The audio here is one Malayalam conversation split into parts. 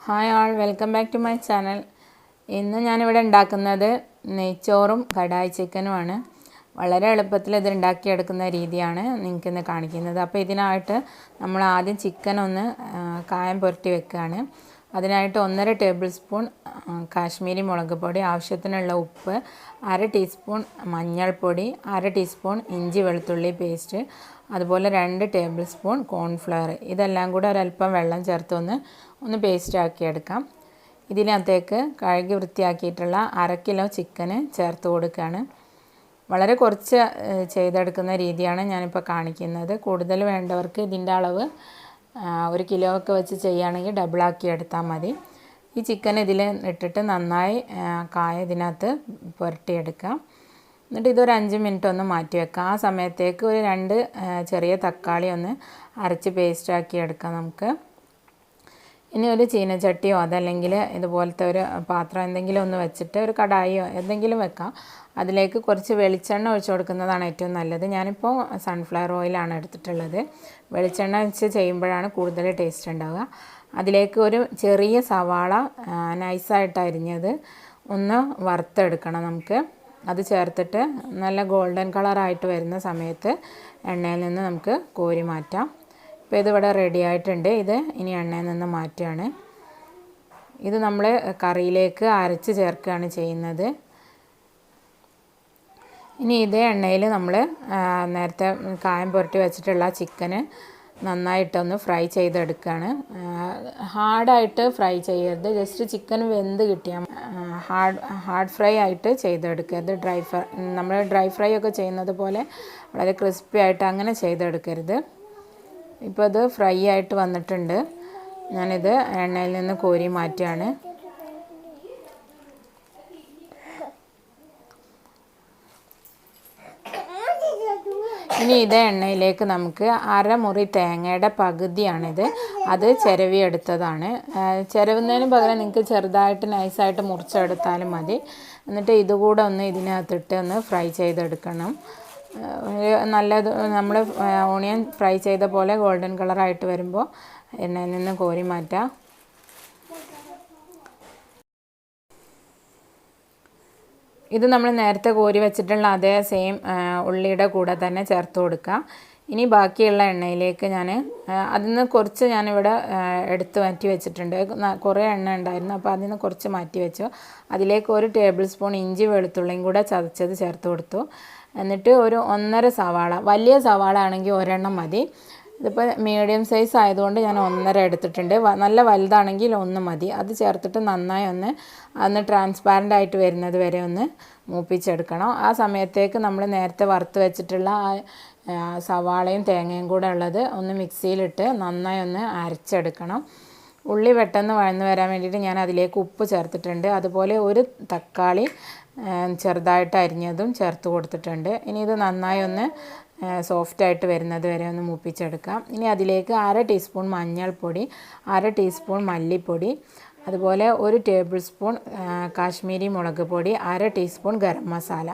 Hi all, welcome back to my channel. ഇന്ന് ഞാനിവിടെ ഉണ്ടാക്കുന്നത് നെയ്ച്ചോറും കടായി ചിക്കനുമാണ്. വളരെ എളുപ്പത്തിൽ ഇത് ഉണ്ടാക്കിയെടുക്കുന്ന രീതിയാണ് നിങ്ങൾക്കിന്ന് കാണിക്കുന്നത്. അപ്പോൾ ഇതിനായിട്ട് നമ്മൾ ആദ്യം ചിക്കൻ ഒന്ന് കായം പുരട്ടി വെക്കുകയാണ്. അതിനായിട്ട് 1.5 ടേബിൾ സ്പൂൺ കാശ്മീരി മുളക് പൊടി, ആവശ്യത്തിനുള്ള ഉപ്പ്, 1/2 ടീസ്പൂൺ മഞ്ഞൾപ്പൊടി, 1/2 ടീസ്പൂൺ ഇഞ്ചി വെളുത്തുള്ളി പേസ്റ്റ്, അതുപോലെ 2 ടേബിൾ സ്പൂൺ കോൺഫ്ലവർ. ഇതെല്ലാം കൂടെ ഒരല്പം വെള്ളം ചേർത്ത് ഒന്ന് പേസ്റ്റ് ആക്കിയെടുക്കാം. ഇതിനകത്തേക്ക് കഴുകി വൃത്തിയാക്കിയിട്ടുള്ള 1/2 കിലോ ചിക്കന് ചേർത്ത് കൊടുക്കുകയാണ്. വളരെ കുറച്ച് ചെയ്തെടുക്കുന്ന രീതിയാണ് ഞാനിപ്പോൾ കാണിക്കുന്നത്. കൂടുതൽ വേണ്ടവർക്ക് ഇതിൻ്റെ അളവ് 1 കിലോ ഒക്കെ വെച്ച് ചെയ്യുകയാണെങ്കിൽ ഡബിളാക്കി എടുത്താൽ മതി. ഈ ചിക്കൻ ഇതിൽ ഇട്ടിട്ട് നന്നായി കായ ഇതിനകത്ത് പുരട്ടിയെടുക്കാം. എന്നിട്ട് ഇതൊരു 5 മിനിറ്റ് ഒന്ന് മാറ്റി വെക്കാം. ആ സമയത്തേക്ക് ഒരു 2 ചെറിയ തക്കാളി ഒന്ന് അരച്ച് പേസ്റ്റാക്കി എടുക്കാം നമുക്ക്. ഇനി ഒരു ചീനച്ചട്ടിയോ അതല്ലെങ്കിൽ ഇതുപോലത്തെ ഒരു പാത്രം എന്തെങ്കിലും ഒന്ന് വെച്ചിട്ട് ഒരു കടായിയോ എന്തെങ്കിലും വെക്കാം. അതിലേക്ക് കുറച്ച് വെളിച്ചെണ്ണ ഒഴിച്ച് കൊടുക്കുന്നതാണ് ഏറ്റവും നല്ലത്. ഞാനിപ്പോൾ സൺഫ്ലവർ ഓയിലാണ് എടുത്തിട്ടുള്ളത്. വെളിച്ചെണ്ണ വെച്ച് ചെയ്യുമ്പോഴാണ് കൂടുതൽ ടേസ്റ്റ് ഉണ്ടാവുക. അതിലേക്ക് ഒരു ചെറിയ സവാള നൈസായിട്ട് അരിഞ്ഞത് ഒന്ന് വറുത്തെടുക്കണം നമുക്ക്. അത് ചേർത്തിട്ട് നല്ല ഗോൾഡൻ കളറായിട്ട് വരുന്ന സമയത്ത് എണ്ണയിൽ നിന്ന് നമുക്ക് കോരി മാറ്റാം. ഇപ്പോൾ ഇതിവിടെ റെഡി ആയിട്ടുണ്ട്. ഇത് ഇനി എണ്ണയിൽ നിന്ന് മാറ്റുകയാണ്. ഇത് നമ്മൾ കറിയിലേക്ക് അരച്ച് ചേർക്കുകയാണ് ചെയ്യുന്നത്. ഇനി ഇതേ എണ്ണയിൽ നമ്മൾ നേരത്തെ കായം പുരട്ടി വെച്ചിട്ടുള്ള ചിക്കന് നന്നായിട്ടൊന്ന് ഫ്രൈ ചെയ്തെടുക്കുകയാണ്. ഹാർഡായിട്ട് ഫ്രൈ ചെയ്യരുത്, ജസ്റ്റ് ചിക്കൻ വെന്ത് കിട്ടിയാൽ ഹാർഡ് ഫ്രൈ ആയിട്ട് ചെയ്തെടുക്കരുത്. നമ്മൾ ഡ്രൈ ഫ്രൈ ഒക്കെ ചെയ്യുന്നത് പോലെ വളരെ ക്രിസ്പി ആയിട്ട് അങ്ങനെ ചെയ്തെടുക്കരുത്. ഇപ്പോൾ ഇത് ഫ്രൈ ആയിട്ട് വന്നിട്ടുണ്ട്. ഞാനിത് എണ്ണയിൽ നിന്ന് കോരി മാറ്റുകയാണ്. ഇനി ഇതേ എണ്ണയിലേക്ക് നമുക്ക് 1/2 മുറി തേങ്ങയുടെ പകുതിയാണിത്, അത് ചിരവിയെടുത്തതാണ്. ചിരവുന്നതിന് പകരം നിങ്ങൾക്ക് ചെറുതായിട്ട് നൈസായിട്ട് മുറിച്ചെടുത്താലും മതി. എന്നിട്ട് ഇതുകൂടെ ഒന്ന് ഇതിനകത്തിട്ട് ഒന്ന് ഫ്രൈ ചെയ്തെടുക്കണം. നല്ലത് നമ്മൾ ഓണിയൻ ഫ്രൈ ചെയ്ത പോലെ ഗോൾഡൻ കളറായിട്ട് വരുമ്പോൾ എണ്ണയിൽ നിന്ന് കോരി മാറ്റാം. ഇത് നമ്മൾ നേരത്തെ കോരി വെച്ചിട്ടുള്ള അതേ സെയിം ഉള്ളിയുടെ കൂടെ തന്നെ ചേർത്ത് കൊടുക്കുക. ഇനി ബാക്കിയുള്ള എണ്ണയിലേക്ക് അതിൽ നിന്ന് കുറച്ച് ഞാനിവിടെ എടുത്ത് മാറ്റി വെച്ചിട്ടുണ്ട്. കുറേ എണ്ണ ഉണ്ടായിരുന്നു, അപ്പോൾ അതിൽ നിന്ന് കുറച്ച് മാറ്റി വെച്ചു. അതിലേക്ക് 1 ടേബിൾ സ്പൂൺ ഇഞ്ചി വെളുത്തുള്ളിയും കൂടെ ചതച്ചത് ചേർത്ത് കൊടുത്തു. എന്നിട്ട് ഒരു 1.5 സവാള, വലിയ സവാള ആണെങ്കിൽ 1 മതി. ഇതിപ്പോൾ മീഡിയം സൈസ് ആയതുകൊണ്ട് ഞാൻ 1.5 എടുത്തിട്ടുണ്ട്. നല്ല വലുതാണെങ്കിൽ 1 മതി. അത് ചേർത്തിട്ട് നന്നായി ഒന്ന് ട്രാൻസ്പാരൻ്റ് ആയിട്ട് വരുന്നത് വരെ ഒന്ന് മൂപ്പിച്ചെടുക്കണം. ആ സമയത്തേക്ക് നമ്മൾ നേരത്തെ വറുത്ത് വെച്ചിട്ടുള്ള സവാളയും തേങ്ങയും കൂടെ ഉള്ളത് ഒന്ന് മിക്സിയിലിട്ട് നന്നായി ഒന്ന് അരച്ചെടുക്കണം. ഉള്ളി പെട്ടെന്ന് വഴന്ന് വരാൻ വേണ്ടിയിട്ട് ഞാൻ അതിലേക്ക് ഉപ്പ് ചേർത്തിട്ടുണ്ട്. അതുപോലെ ഒരു തക്കാളി ചെറുതായിട്ട് അരിഞ്ഞതും ചേർത്ത് കൊടുത്തിട്ടുണ്ട്. ഇനി ഇത് നന്നായി ഒന്ന് സോഫ്റ്റായിട്ട് വരുന്നത് വരെ ഒന്ന് മൂപ്പിച്ചെടുക്കാം. ഇനി അതിലേക്ക് 1/2 ടീസ്പൂൺ മഞ്ഞൾപ്പൊടി, 1/2 ടീസ്പൂൺ മല്ലിപ്പൊടി, അതുപോലെ 1 ടേബിൾ സ്പൂൺ കാശ്മീരി മുളക് പൊടി, 1/2 ടീസ്പൂൺ ഗരം മസാല,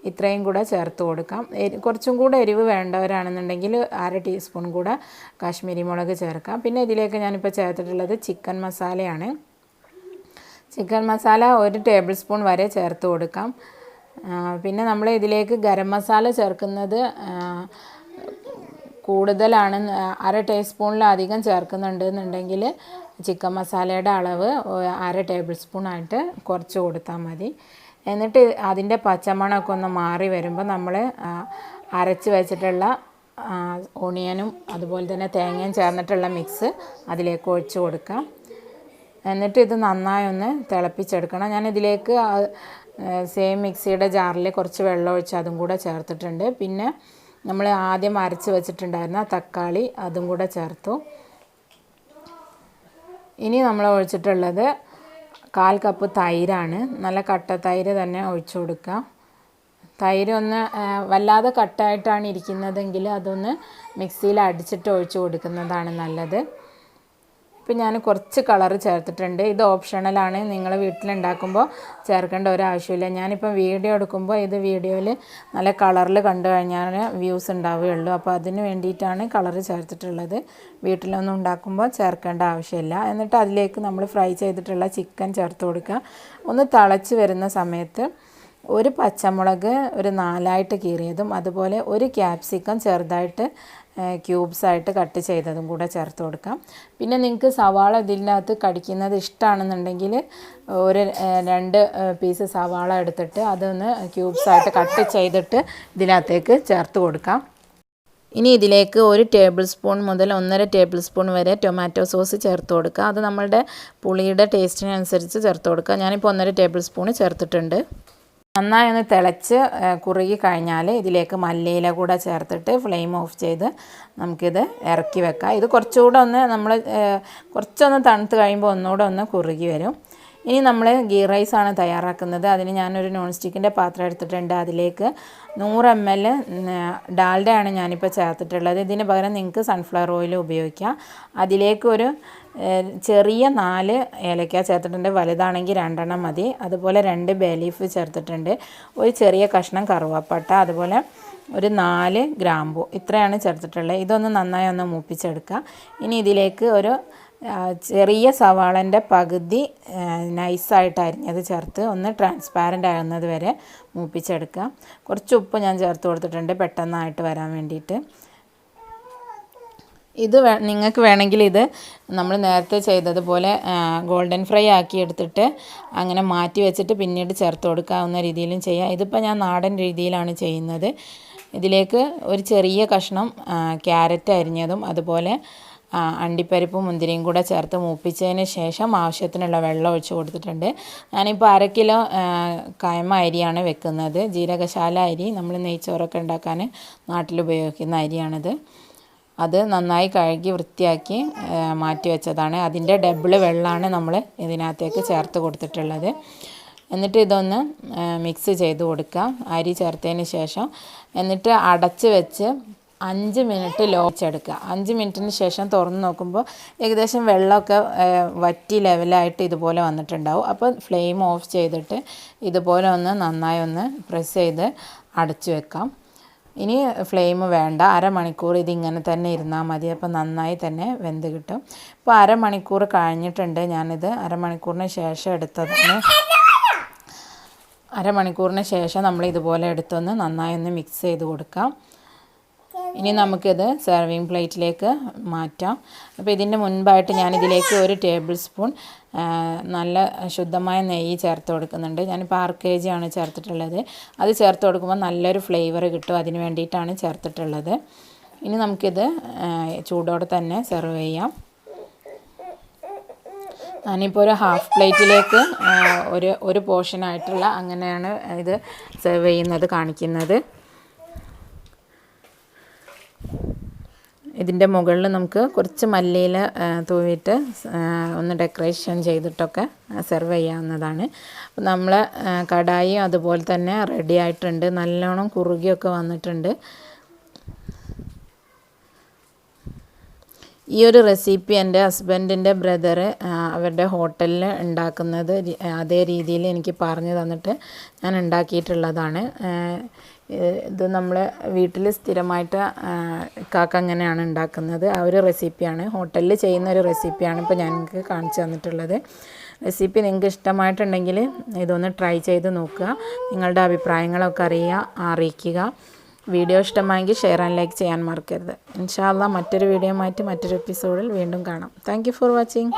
ഇത്രയും കൂടെ ചേർത്ത് കൊടുക്കാം. കുറച്ചും കൂടെ എരിവ് വേണ്ടവരാണെന്നുണ്ടെങ്കിൽ 1/2 ടീസ്പൂൺ കൂടെ കാശ്മീരി മുളക് ചേർക്കാം. പിന്നെ ഇതിലേക്ക് ഞാനിപ്പോൾ ചേർത്തിട്ടുള്ളത് ചിക്കൻ മസാലയാണ്. ചിക്കൻ മസാല 1 ടേബിൾ സ്പൂൺ വരെ ചേർത്ത് കൊടുക്കാം. പിന്നെ നമ്മൾ ഇതിലേക്ക് ഗരം മസാല ചേർക്കുന്നത് കൂടുതലാണ്. 1/2 ടീസ്പൂണിലധികം ചേർക്കുന്നുണ്ട് എന്നുണ്ടെങ്കിൽ ചിക്കൻ മസാലയുടെ അളവ് 1/2 ടേബിൾ സ്പൂണായിട്ട് കുറച്ച് കൊടുത്താൽ മതി. എന്നിട്ട് അതിൻ്റെ പച്ചമണമൊക്കെ ഒന്ന് മാറി വരുമ്പോൾ നമ്മൾ അരച്ച് വെച്ചിട്ടുള്ള ഓണിയനും അതുപോലെ തന്നെ തേങ്ങയും ചേർന്നിട്ടുള്ള മിക്സ് അതിലേക്ക് ഒഴിച്ച് കൊടുക്കാം. എന്നിട്ട് ഇത് നന്നായി ഒന്ന് തിളപ്പിച്ചെടുക്കണം. ഞാനിതിലേക്ക് സെയിം മിക്സിയുടെ ജാറിൽ കുറച്ച് വെള്ളം ഒഴിച്ച് അതും കൂടെ ചേർത്തിട്ടുണ്ട്. പിന്നെ നമ്മൾ ആദ്യം അരച്ച് വെച്ചിട്ടുണ്ടായിരുന്ന തക്കാളി അതും കൂടെ ചേർത്തു. ഇനി നമ്മൾ ഒഴിച്ചിട്ടുള്ളത് 1/4 കപ്പ് തൈരാണ്. നല്ല കട്ട തൈര് തന്നെ ഒഴിച്ചു കൊടുക്കുക. തൈര് ഒന്ന് വല്ലാതെ കട്ടായിട്ടാണ് ഇരിക്കുന്നതെങ്കിൽ അതൊന്ന് മിക്സിയിൽ അടിച്ചിട്ട് ഒഴിച്ചു കൊടുക്കുന്നതാണ് നല്ലത്. ഇപ്പം ഞാൻ കുറച്ച് കളർ ചേർത്തിട്ടുണ്ട്. ഇത് ഓപ്ഷണലാണ്, നിങ്ങൾ വീട്ടിലുണ്ടാക്കുമ്പോൾ ചേർക്കേണ്ട ഒരാവശ്യമില്ല. ഞാനിപ്പം വീഡിയോ എടുക്കുമ്പോൾ ഇത് വീഡിയോയിൽ നല്ല കളറിൽ കണ്ടു കഴിഞ്ഞാൽ വ്യൂസ് ഉണ്ടാവുകയുള്ളൂ. അപ്പോൾ അതിന് വേണ്ടിയിട്ടാണ് കളർ ചേർത്തിട്ടുള്ളത്. വീട്ടിലൊന്നും ഉണ്ടാക്കുമ്പോൾ ചേർക്കേണ്ട ആവശ്യമില്ല. എന്നിട്ട് അതിലേക്ക് നമ്മൾ ഫ്രൈ ചെയ്തിട്ടുള്ള ചിക്കൻ ചേർത്ത് കൊടുക്കുക. ഒന്ന് തിളച്ച് വരുന്ന സമയത്ത് ഒരു പച്ചമുളക് ഒരു 4 കീറിയതും അതുപോലെ ഒരു ക്യാപ്സിക്കം ചെറുതായിട്ട് ക്യൂബ്സായിട്ട് കട്ട് ചെയ്തതും കൂടെ ചേർത്ത് കൊടുക്കാം. പിന്നെ നിങ്ങൾക്ക് സവാള ഇതിനകത്ത് കടിക്കുന്നത് ഇഷ്ടമാണെന്നുണ്ടെങ്കിൽ ഒരു 2 പീസ് സവാള എടുത്തിട്ട് അതൊന്ന് ക്യൂബ്സായിട്ട് കട്ട് ചെയ്തിട്ട് ഇതിനകത്തേക്ക് ചേർത്ത് കൊടുക്കാം. ഇനി ഇതിലേക്ക് 1 ടേബിൾ സ്പൂൺ മുതൽ 1.5 ടേബിൾ സ്പൂൺ വരെ ടൊമാറ്റോ സോസ് ചേർത്ത് കൊടുക്കുക. അത് നമ്മളുടെ പുളിയുടെ ടേസ്റ്റിനനുസരിച്ച് ചേർത്ത് കൊടുക്കുക. ഞാനിപ്പോൾ 1.5 ടേബിൾ സ്പൂൺ ചേർത്തിട്ടുണ്ട്. നന്നായി ഒന്ന് തിളച്ച് കുറുകി കഴിഞ്ഞാൽ ഇതിലേക്ക് മല്ലിയില കൂടെ ചേർത്തിട്ട് ഫ്ലെയിം ഓഫ് ചെയ്ത് നമുക്കിത് ഇറക്കി വെക്കാം. ഇത് കുറച്ചുകൂടെ ഒന്ന് കുറച്ചൊന്ന് തണുത്ത് കഴിയുമ്പോൾ ഒന്നുകൂടെ ഒന്ന് കുറുകി വരും. ഇനി നമ്മൾ ഗീ റൈസാണ് തയ്യാറാക്കുന്നത്. അതിന് ഞാനൊരു നോൺ സ്റ്റിക്കിൻ്റെ പാത്രം എടുത്തിട്ടുണ്ട്. അതിലേക്ക് 100 ml ഡാൽഡയാണ് ഞാനിപ്പോൾ ചേർത്തിട്ടുള്ളത്. ഇതിന് പകരം നിങ്ങൾക്ക് സൺഫ്ലവർ ഓയിൽ ഉപയോഗിക്കാം. അതിലേക്ക് ഒരു ചെറിയ 4 ഏലക്ക ചേർത്തിട്ടുണ്ട്. വലുതാണെങ്കിൽ 2 മതി. അതുപോലെ 2 ബേ ലീഫ് ചേർത്തിട്ടുണ്ട്. ഒരു ചെറിയ കഷ്ണം കറുവാപ്പട്ട, അതുപോലെ ഒരു 4 ഗ്രാമ്പൂ, ഇത്രയാണ് ചേർത്തിട്ടുള്ളത്. ഇതൊന്ന് നന്നായി ഒന്ന് മൂപ്പിച്ചെടുക്കുക. ഇനി ഇതിലേക്ക് ഒരു ചെറിയ സവാളൻ്റെ പകുതി നൈസായിട്ട് അരിഞ്ഞത് ചേർത്ത് ഒന്ന് ട്രാൻസ്പാരൻ്റ് ആകുന്നത് വരെ മൂപ്പിച്ചെടുക്കുക. കുറച്ച് ഉപ്പ് ഞാൻ ചേർത്ത് കൊടുത്തിട്ടുണ്ട് പെട്ടെന്നായിട്ട് വരാൻ വേണ്ടിയിട്ട്. ഇത് നിങ്ങൾക്ക് വേണമെങ്കിൽ ഇത് നമ്മൾ നേരത്തെ ചെയ്തതുപോലെ ഗോൾഡൻ ഫ്രൈ ആക്കി എടുത്തിട്ട് അങ്ങനെ മാറ്റി വെച്ചിട്ട് പിന്നീട് ചേർത്ത് കൊടുക്കാവുന്ന രീതിയിലും ചെയ്യാം. ഇതിപ്പോൾ ഞാൻ നാടൻ രീതിയിലാണ് ചെയ്യുന്നത്. ഇതിലേക്ക് ഒരു ചെറിയ കഷ്ണം ക്യാരറ്റ് അരിഞ്ഞതും അതുപോലെ അണ്ടിപ്പരിപ്പും മുന്തിരിയും കൂടെ ചേർത്ത് മൂപ്പിച്ചതിന് ശേഷം ആവശ്യത്തിനുള്ള വെള്ളം ഒഴിച്ച് കൊടുത്തിട്ടുണ്ട്. ഞാനിപ്പോൾ 1/2 കിലോ കയമ അരിയാണ് വെക്കുന്നത്. ജീരകശാല അരി, നമ്മൾ നെയ്ച്ചോറൊക്കെ ഉണ്ടാക്കാൻ നാട്ടിൽ ഉപയോഗിക്കുന്ന അരിയാണിത്. അത് നന്നായി കഴുകി വൃത്തിയാക്കി മാറ്റി വെച്ചതാണ്. അതിൻ്റെ ഡബിൾ വെള്ളമാണ് നമ്മൾ ഇതിനകത്തേക്ക് ചേർത്ത് കൊടുത്തിട്ടുള്ളത്. എന്നിട്ട് ഇതൊന്ന് മിക്സ് ചെയ്ത് കൊടുക്കുക അരി ചേർത്തതിന് ശേഷം. എന്നിട്ട് അടച്ച് വെച്ച് 5 മിനിറ്റ് ലോച്ചെടുക്കുക. 5 മിനിറ്റിന് ശേഷം തുറന്ന് നോക്കുമ്പോൾ ഏകദേശം വെള്ളമൊക്കെ വറ്റി ലെവലായിട്ട് ഇതുപോലെ വന്നിട്ടുണ്ടാവും. അപ്പോൾ ഫ്ലെയിം ഓഫ് ചെയ്തിട്ട് ഇതുപോലെ ഒന്ന് നന്നായി ഒന്ന് പ്രസ് ചെയ്ത് അടച്ചു വെക്കാം. ഇനി ഫ്ലെയിം വേണ്ട, അരമണിക്കൂർ ഇതിങ്ങനെ തന്നെ ഇരുന്നാൽ മതി. അപ്പോൾ നന്നായി തന്നെ വെന്ത് കിട്ടും. ഇപ്പോൾ അരമണിക്കൂർ കഴിഞ്ഞിട്ടുണ്ട്. ഞാനിത് അരമണിക്കൂറിന് ശേഷം എടുത്തതാണ്. അരമണിക്കൂറിന് ശേഷം നമ്മൾ ഇതുപോലെ എടുത്തൊന്ന് നന്നായി ഒന്ന് മിക്സ് ചെയ്ത് കൊടുക്കാം. ഇനി നമുക്കിത് സെർവിങ് പ്ലേറ്റിലേക്ക് മാറ്റാം. അപ്പോൾ ഇതിൻ്റെ മുൻപായിട്ട് ഞാനിതിലേക്ക് 1 ടേബിൾ സ്പൂൺ നല്ല ശുദ്ധമായ നെയ്യ് ചേർത്ത് കൊടുക്കുന്നുണ്ട്. ഞാനിപ്പോൾ 6 kg ആണ് ചേർത്തിട്ടുള്ളത്. അത് ചേർത്ത് കൊടുക്കുമ്പോൾ നല്ലൊരു ഫ്ലേവർ കിട്ടും, അതിന് വേണ്ടിയിട്ടാണ് ചേർത്തിട്ടുള്ളത്. ഇനി നമുക്കിത് ചൂടോടെ തന്നെ സെർവ് ചെയ്യാം. ഞാനിപ്പോൾ ഒരു ഹാഫ് പ്ലേറ്റിലേക്ക് ഒരു പോർഷനായിട്ടുള്ള അങ്ങനെയാണ് ഇത് സെർവ് ചെയ്യുന്നത് കാണിക്കുന്നത്. ഇതിൻ്റെ മുകളിൽ നമുക്ക് കുറച്ച് മല്ലിയില തൂവിയിട്ട് ഒന്ന് ഡെക്കറേഷൻ ചെയ്തിട്ടൊക്കെ സെർവ് ചെയ്യാവുന്നതാണ്. അപ്പോൾ നമ്മൾ കടായിയും അതുപോലെ തന്നെ റെഡി ആയിട്ടുണ്ട്. നല്ലോണം കുറുകിയൊക്കെ വന്നിട്ടുണ്ട്. ഈ ഒരു റെസിപ്പി എൻ്റെ ഹസ്ബൻഡിൻ്റെ ബ്രദർ അവരുടെ ഹോട്ടലിൽ ഉണ്ടാക്കുന്നത് അതേ രീതിയിൽ എനിക്ക് പറഞ്ഞു തന്നിട്ട് ഞാൻ ഉണ്ടാക്കിയിട്ടുള്ളതാണ്. ഇത് നമ്മൾ വീട്ടിൽ സ്ഥിരമായിട്ട് കാക്ക അങ്ങനെയാണ് ഉണ്ടാക്കുന്നത്. ആ ഒരു റെസിപ്പിയാണ്, ഹോട്ടലിൽ ചെയ്യുന്ന ഒരു റെസിപ്പിയാണ് ഇപ്പോൾ ഞാൻ നിങ്ങൾക്ക് കാണിച്ചു തന്നിട്ടുള്ളത്. റെസിപ്പി നിങ്ങൾക്ക് ഇഷ്ടമായിട്ടുണ്ടെങ്കിൽ ഇതൊന്ന് ട്രൈ ചെയ്ത് നോക്കുക. നിങ്ങളുടെ അഭിപ്രായങ്ങളൊക്കെ അറിയിക്കുക. വീഡിയോ ഇഷ്ടമായെങ്കിൽ ഷെയർ ആൻഡ് ലൈക്ക് ചെയ്യാൻ മറക്കരുത്. ഇൻഷാ അല്ലാഹ് മറ്റൊരു വീഡിയോ ആയിട്ട് മറ്റൊരു എപ്പിസോഡിൽ വീണ്ടും കാണാം. Thank you for watching.